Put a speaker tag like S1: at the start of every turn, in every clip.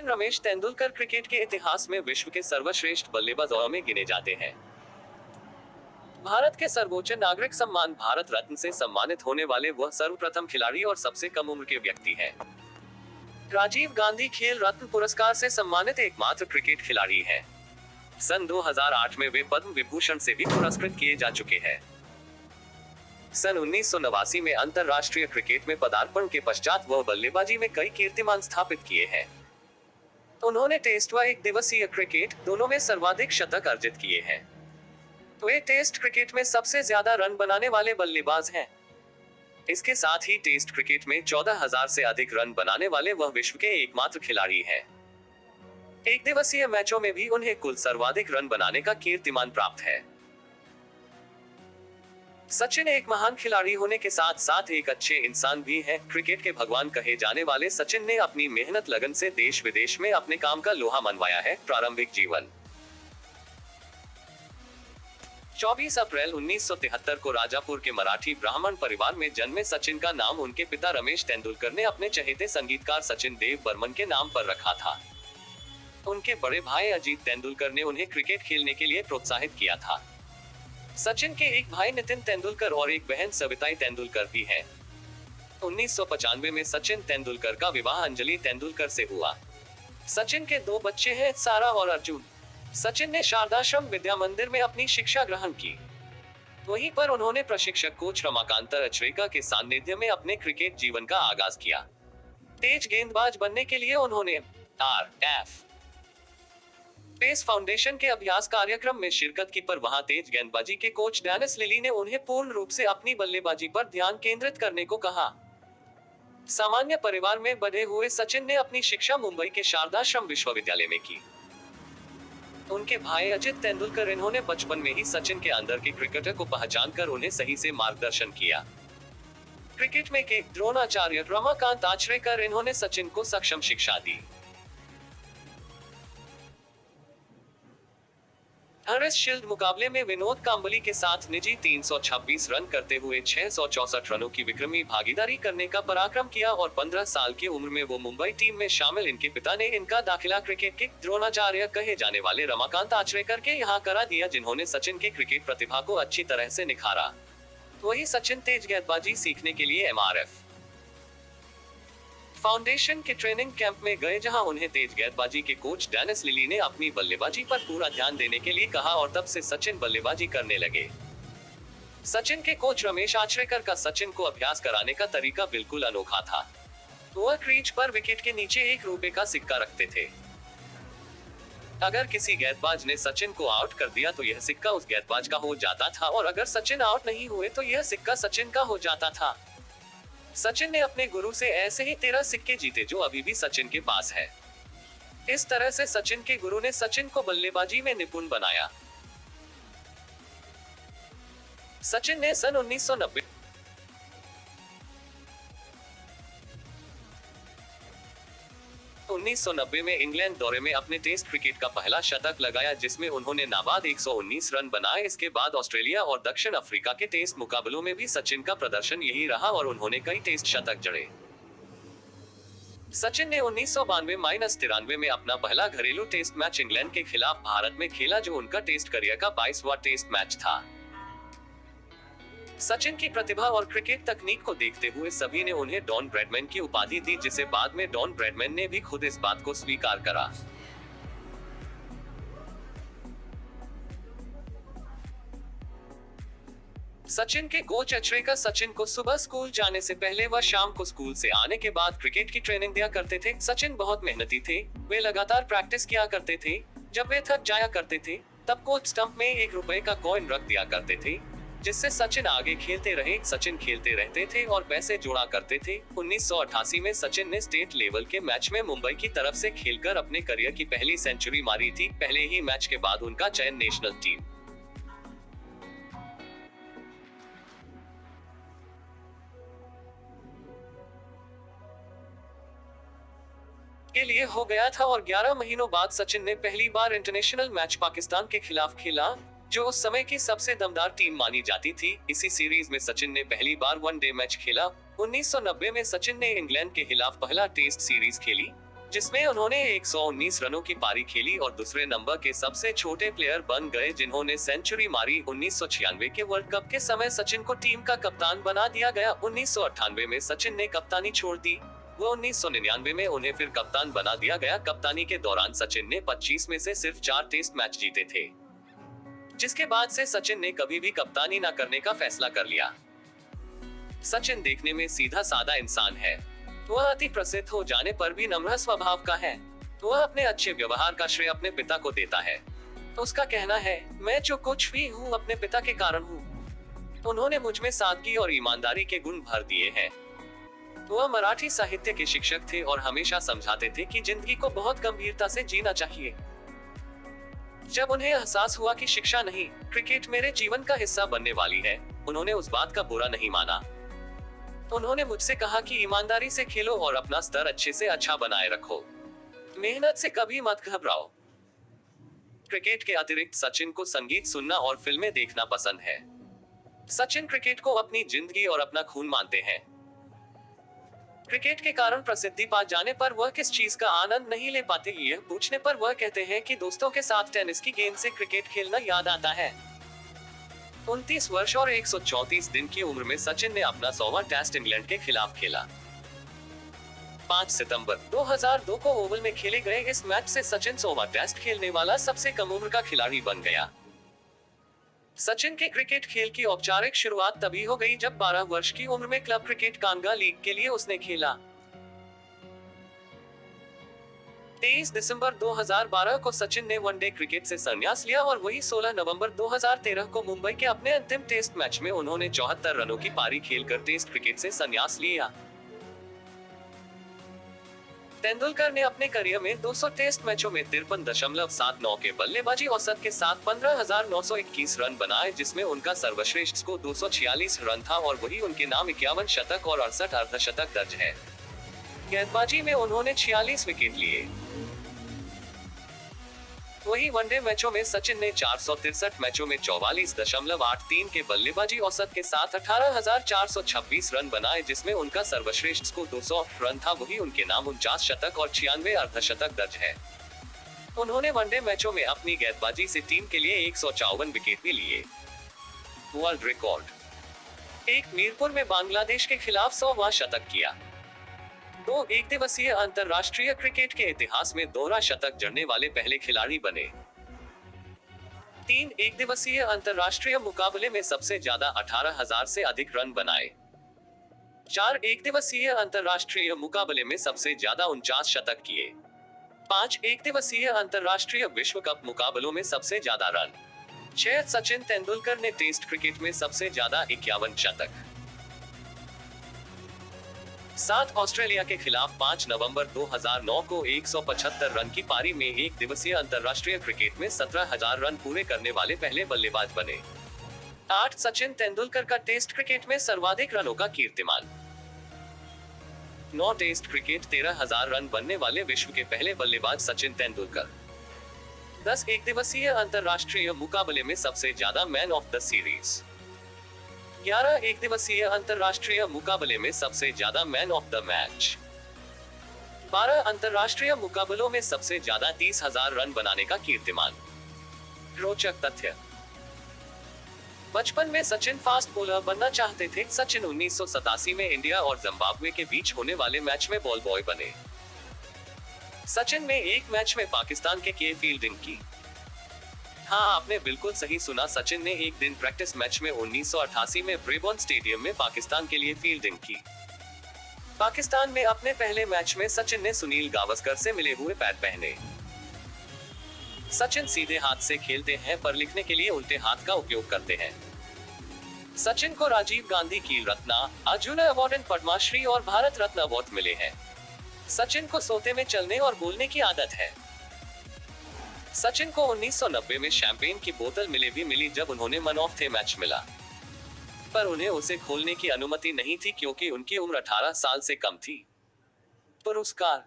S1: Sachin Ramesh Tendulkar cricket के इतिहास में विश्व के सर्वश्रेष्ठ बल्लेबाजों में गिने जाते हैं। भारत के सर्वोच्च नागरिक सम्मान भारत रत्न से सम्मानित होने वाले वह सर्वप्रथम खिलाड़ी और सबसे कम उम्र के व्यक्ति हैं। राजीव गांधी खेल रत्न पुरस्कार से सम्मानित एकमात्र क्रिकेट खिलाड़ी हैं। सन 2008 में वे पद्म विभूषण से भी पुरस्कृत किए जा चुके हैं। सन 1989 में अंतर्राष्ट्रीय क्रिकेट में पदार्पण के पश्चात वह बल्लेबाजी में कई कीर्तिमान स्थापित किए हैं। उन्होंने टेस्ट व एक दिवसीय क्रिकेट दोनों में सर्वाधिक शतक अर्जित किए हैं। वे टेस्ट क्रिकेट में सबसे ज्यादा रन बनाने वाले बल्लेबाज हैं। इसके साथ ही टेस्ट क्रिकेट में 14,000 से अधिक रन बनाने वाले वह विश्व के एकमात्र खिलाड़ी हैं। एक दिवसीय मैचों में भी उन्हें कुल सर्वाधिक रन बनाने का कीर्तिमान प्राप्त है। सचिन एक महान खिलाड़ी होने के साथ साथ एक अच्छे इंसान भी हैं। क्रिकेट के भगवान कहे जाने वाले सचिन ने अपनी मेहनत लगन से देश विदेश में अपने काम का लोहा मनवाया है। प्रारंभिक जीवन 24 अप्रैल 1973 को राजापुर के मराठी ब्राह्मण परिवार में जन्मे सचिन का नाम उनके पिता रमेश तेंदुलकर ने अपने चहेते संगीतकार सचिन देव बर्मन के नाम पर रखा था। उनके बड़े भाई अजीत तेंदुलकर ने उन्हें क्रिकेट खेलने के लिए प्रोत्साहित किया था। सचिन के एक भाई नितिन तेंदुलकर और एक बहन सविताई तेंदुलकर भी है। 1995 में सचिन तेंदुलकर का विवाह अंजलि तेंदुलकर से हुआ। सचिन के 2 बच्चे हैं, सारा और अर्जुन। सचिन ने शारदाश्रम विद्या मंदिर में अपनी शिक्षा ग्रहण की। वहीं पर उन्होंने प्रशिक्षक कोच रमाकांत अचरेकर के सानिध्य में अपने क्रिकेट जीवन का आगाज किया। तेज गेंदबाज बनने के लिए उन्होंने RF पेस फाउंडेशन के अभ्यास कार्यक्रम में शिरकत की, पर वहां तेज गेंदबाजी के कोच डेनिस लिली ने उन्हें पूर्ण रूप से अपनी बल्लेबाजी पर ध्यान केंद्रित करने को कहा। सामान्य परिवार में बड़े हुए सचिन ने अपनी शिक्षा मुंबई के शारदाश्रम विश्वविद्यालय में की। उनके भाई अजित तेंदुलकर इन्होंने बचपन में ही सचिन के अंदर के क्रिकेटर को पहचान कर उन्हें सही से मार्गदर्शन किया। क्रिकेट में के द्रोणाचार्य रमाकांत आचरेकर इन्होंने सचिन को सक्षम शिक्षा दी। हरिस शील्ड मुकाबले में विनोद कांबली के साथ निजी 326 रन करते हुए 664 रनों की विक्रमी भागीदारी करने का पराक्रम किया और 15 साल की उम्र में वो मुंबई टीम में शामिल। इनके पिता ने इनका दाखिला क्रिकेट के द्रोणाचार्य कहे जाने वाले रमाकांत आचरेकर के यहाँ करा दिया, जिन्होंने सचिन के क्रिकेट प्रतिभा को अच्छी तरह से निखारा। वही सचिन तेज गेंदबाजी सीखने के लिए MRF फाउंडेशन के ट्रेनिंग कैंप में गए, जहां उन्हें तेज गेंदबाजी के कोच डेनिस लिली ने अपनी बल्लेबाजी पर पूरा ध्यान देने के लिए कहा और तब से सचिन बल्लेबाजी करने लगे। सचिन के कोच रमेश आचरेकर का सचिन को अभ्यास कराने का तरीका बिल्कुल अनोखा था। वह क्रीज पर विकेट के नीचे ₹1 का सिक्का रखते थे। अगर किसी गेंदबाज ने सचिन को आउट कर दिया तो यह सिक्का उस गेंदबाज का हो जाता था, और अगर सचिन आउट नहीं हुए तो यह सिक्का सचिन का हो जाता था। सचिन ने अपने गुरु से ऐसे ही 13 सिक्के जीते, जो अभी भी सचिन के पास है। इस तरह से सचिन के गुरु ने सचिन को बल्लेबाजी में निपुण बनाया। सचिन ने सन 1990 में इंग्लैंड दौरे में अपने टेस्ट क्रिकेट का पहला शतक लगाया, जिसमें उन्होंने नाबाद 119 रन बनाए। इसके बाद ऑस्ट्रेलिया और दक्षिण अफ्रीका के टेस्ट मुकाबलों में भी सचिन का प्रदर्शन यही रहा और उन्होंने कई टेस्ट शतक जड़े। सचिन ने 1992-93 में अपना पहला घरेलू टेस्ट मैच इंग्लैंड के खिलाफ भारत में खेला, जो उनका टेस्ट करियर का 22वां टेस्ट मैच था। सचिन की प्रतिभा और क्रिकेट तकनीक को देखते हुए सभी ने उन्हें डॉन ब्रैडमैन की उपाधि दी, जिसे बाद में डॉन ब्रैडमैन ने भी खुद इस बात को स्वीकार करा। सचिन के कोच अचरेकर सचिन को सुबह स्कूल जाने से पहले व शाम को स्कूल से आने के बाद क्रिकेट की ट्रेनिंग दिया करते थे। सचिन बहुत मेहनती थे। वे लगातार प्रैक्टिस किया करते थे। जब वे थक जाया करते थे तब कोच स्टंप में ₹1 का कॉइन रख दिया करते थे, जिससे सचिन आगे खेलते रहे। सचिन खेलते रहते थे और पैसे जोड़ा करते थे। 1988 में सचिन ने स्टेट लेवल के मैच में मुंबई की तरफ से खेलकर अपने करियर की पहली सेंचुरी मारी थी। पहले ही मैच के बाद उनका चयन नेशनल टीम के लिए हो गया था और 11 महीनों बाद सचिन ने पहली बार इंटरनेशनल मैच पाकिस्तान के खिलाफ खेला, जो उस समय की सबसे दमदार टीम मानी जाती थी। इसी सीरीज में सचिन ने पहली बार वनडे मैच खेला। 1990 में सचिन ने इंग्लैंड के खिलाफ पहला टेस्ट सीरीज खेली। जिसमें उन्होंने 119 रनों की पारी खेली और दूसरे नंबर के सबसे छोटे प्लेयर बन गए जिन्होंने सेंचुरी मारी। 1996 के वर्ल्ड कप के समय सचिन को टीम का कप्तान बना दिया गया। 1998 में सचिन ने कप्तानी छोड़ दी। वो 1999 में उन्हें फिर कप्तान बना दिया गया। कप्तानी के दौरान सचिन ने 25 में से सिर्फ 4 टेस्ट मैच जीते थे, जिसके बाद से सचिन ने कभी भी कप्तानी न करने का फैसला कर लिया। सचिन देखने में सीधा साधा इंसान है। वह अति प्रसिद्ध हो जाने पर भी नम्र स्वभाव का है। वह अपने अच्छे व्यवहार का श्रेय अपने पिता को देता है। उसका कहना है, मैं जो कुछ भी हूँ अपने पिता के कारण हूँ। उन्होंने मुझ में सादगी और ईमानदारी के गुण भर दिए हैं। वह मराठी साहित्य के शिक्षक थे और हमेशा समझाते थे कि जिंदगी को बहुत गंभीरता से जीना चाहिए। जब उन्हें एहसास हुआ कि शिक्षा नहीं, क्रिकेट मेरे जीवन का हिस्सा बनने वाली है, उन्होंने उस बात का बुरा नहीं माना। उन्होंने मुझसे कहा कि ईमानदारी से खेलो और अपना स्तर अच्छे से अच्छा बनाए रखो। मेहनत से कभी मत घबराओ। क्रिकेट के अतिरिक्त सचिन को संगीत सुनना और फिल्में देखना पसंद है। सचिन क्रिकेट को अपनी जिंदगी और अपना खून मानते हैं। क्रिकेट के कारण प्रसिद्धि पा जाने पर वह किस चीज का आनंद नहीं ले पाते, यह पूछने पर वह कहते हैं कि दोस्तों के साथ टेनिस की गेंद से क्रिकेट खेलना याद आता है। 29 वर्ष और 134 दिन की उम्र में सचिन ने अपना 100वां टेस्ट इंग्लैंड के खिलाफ खेला। 5 सितंबर 2002 को ओवल में खेले गए इस मैच से सचिन 100वां टेस्ट खेलने वाला सबसे कम उम्र का खिलाड़ी बन गया। सचिन के क्रिकेट खेल की औपचारिक शुरुआत तभी हो गई जब 12 वर्ष की उम्र में क्लब क्रिकेट कांगा लीग के लिए उसने खेला। 23 दिसंबर 2012 को सचिन ने वनडे क्रिकेट से संन्यास लिया और वही 16 नवंबर 2013 को मुंबई के अपने अंतिम टेस्ट मैच में उन्होंने 74 रनों की पारी खेलकर टेस्ट क्रिकेट से संन्यास लिया। तेंदुलकर ने अपने करियर में 200 टेस्ट मैचों में 53.79 के बल्लेबाजी औसत के साथ 15,921 रन बनाए, जिसमें उनका सर्वश्रेष्ठ स्कोर 246 रन था और वही उनके नाम 51 शतक और 68 अर्धशतक दर्ज है। गेंदबाजी में उन्होंने 46 विकेट लिए। वही वनडे मैचों में सचिन ने 463 मैचों में 44.83 के बल्लेबाजी औसत के साथ 18,426 रन बनाए, जिसमें उनका सर्वश्रेष्ठ स्कोर 200 रन था। वही उनके नाम 49 शतक और 96 अर्धशतक दर्ज है। उन्होंने वनडे मैचों में अपनी गेंदबाजी से टीम के लिए 154 विकेट भी लिए। World record. एक मीरपुर में बांग्लादेश के खिलाफ 100वां शतक किया। 2 एकदिवसीय अंतरराष्ट्रीय क्रिकेट के इतिहास में दोहरा शतक जड़ने वाले पहले खिलाड़ी बने। 3 एकदिवसीय अंतरराष्ट्रीय मुकाबले में सबसे ज्यादा 18,000 से अधिक रन बनाए। 4 एकदिवसीय अंतरराष्ट्रीय मुकाबले में सबसे ज्यादा 49 शतक किए। 5 एकदिवसीय अंतरराष्ट्रीय विश्व कप मुकाबलों में सबसे ज्यादा रन। 6 सचिन तेंदुलकर ने टेस्ट क्रिकेट में सबसे ज्यादा 51 शतक। 7 ऑस्ट्रेलिया के खिलाफ 5 नवंबर 2009 को 175 रन की पारी में एक दिवसीय अंतरराष्ट्रीय क्रिकेट में 17,000 रन पूरे करने वाले पहले बल्लेबाज बने। 8 सचिन तेंदुलकर का टेस्ट क्रिकेट में सर्वाधिक रनों का कीर्तिमान। 9 टेस्ट क्रिकेट 13,000 रन बनने वाले विश्व के पहले बल्लेबाज सचिन तेंदुलकर। 10 एकदिवसीय अंतरराष्ट्रीय मुकाबले में सबसे ज्यादा मैन ऑफ द सीरीज। 11 एकदिवसीय अंतरराष्ट्रीय मुकाबले में सबसे ज्यादा मैन ऑफ द मैच। 12 अंतरराष्ट्रीय मुकाबलों में सबसे ज्यादा 30,000 रन बनाने का कीर्तिमान। रोचक तथ्य। बचपन में सचिन फास्ट बॉलर बनना चाहते थे। सचिन 1987 में इंडिया और जिम्बाब्वे के बीच होने वाले मैच में बॉल बॉय बने। सचिन ने एक मैच में पाकिस्तान के फील्डिंग की। हाँ, आपने बिल्कुल सही सुना, सचिन ने एक दिन प्रैक्टिस मैच में 1988 में ब्रेबॉर्न स्टेडियम में पाकिस्तान के लिए फील्डिंग की। पाकिस्तान में अपने पहले मैच में सचिन ने सुनील गावस्कर से मिले हुए पैड पहने। सचिन सीधे हाथ से खेलते हैं पर लिखने के लिए उल्टे हाथ का उपयोग करते हैं। सचिन को राजीव गांधी खेल रत्न, अर्जुन अवार्ड एंड पद्मश्री और भारत रत्न अवार्ड मिले हैं। सचिन को सोते में चलने और बोलने की आदत है। सचिन को 1990 में शैंपेन की बोतल मिली जब उन्होंने मैन ऑफ द मैच मिला, पर उन्हें उसे खोलने की अनुमति नहीं थी क्योंकि उनकी उम्र 18 साल से कम थी। पुरस्कार।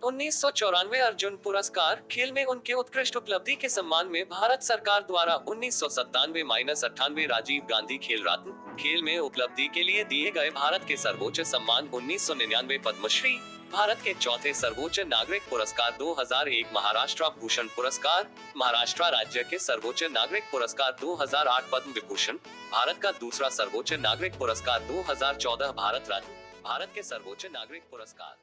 S1: उन्नीस 1994 अर्जुन पुरस्कार, खेल में उनके उत्कृष्ट उपलब्धि के सम्मान में भारत सरकार द्वारा 1997-98 राजीव गांधी खेल रत्न, खेल में उपलब्धि के लिए दिए गए भारत के सर्वोच्च सम्मान 1999 पद्मश्री, भारत के चौथे सर्वोच्च नागरिक पुरस्कार 2001 महाराष्ट्र भूषण पुरस्कार, महाराष्ट्र राज्य के सर्वोच्च नागरिक पुरस्कार 2008 पद्म विभूषण, भारत का दूसरा सर्वोच्च नागरिक पुरस्कार 2014 भारत रत्न, भारत के सर्वोच्च नागरिक पुरस्कार